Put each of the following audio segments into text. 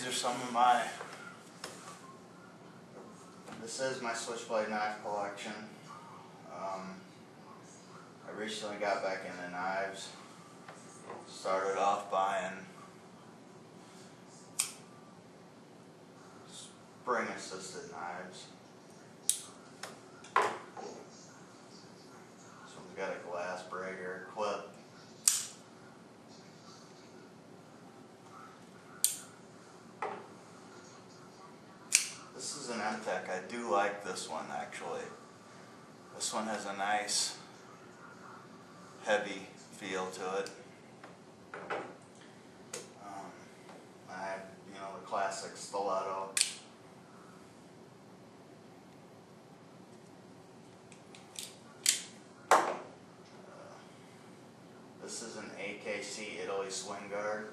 These are some of this is my Switchblade knife collection. I recently got back into knives. Started off buying spring assisted knives. So we've got a glass breaker clip. This is an M-Tech. I do like this one actually. This one has a nice heavy feel to it. I have, the classic stiletto. This is an AKC Italy swing guard.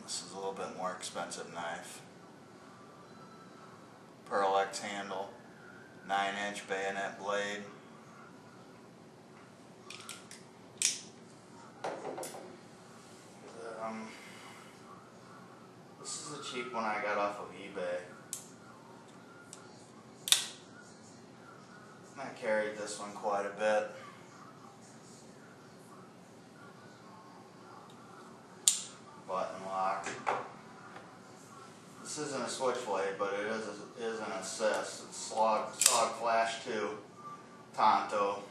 This is a little bit more expensive knife. Pearl X handle, 9-inch bayonet blade. This is a cheap one I got off of eBay. I carried this one quite a bit. Button lock. This isn't a Switchblade, but it is an assist. It's Slog Flash 2 Tonto.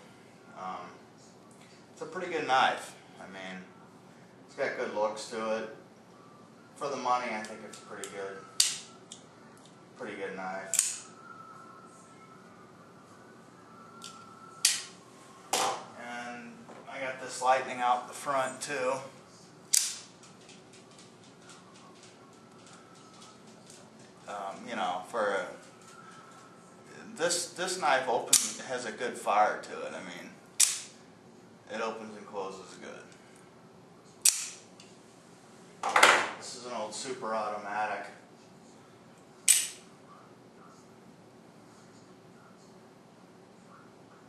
It's a pretty good knife. I mean, it's got good looks to it. For the money, I think it's pretty good knife. And I got this lightning out the front too. For this knife has a good fire to it. I mean, it opens and closes good. This is an old super automatic.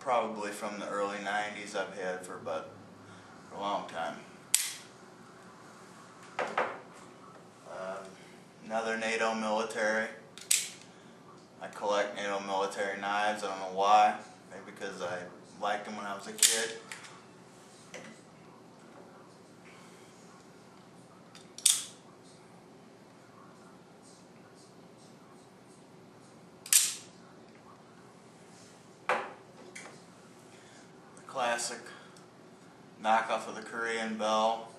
Probably from the early 90s. I've had for a long time. Another NATO military. I collect NATO military knives. I don't know why. Maybe because I liked them when I was a kid. The classic knockoff of the Korean bell.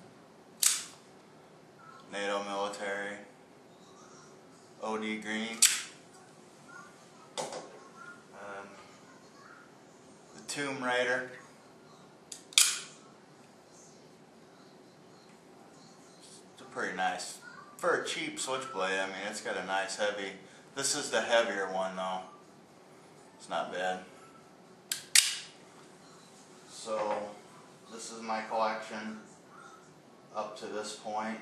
NATO military. OD green. The Tomb Raider. It's a pretty nice, for a cheap Switchblade. I mean, it's got a nice heavy. This is the heavier one though. It's not bad. So this is my collection up to this point,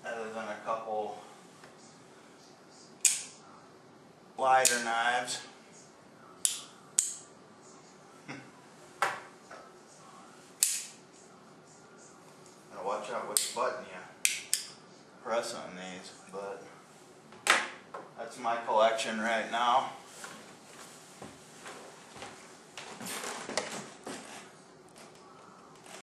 other than a couple lighter knives. Gotta watch out which button you press on these, but that's my collection right now.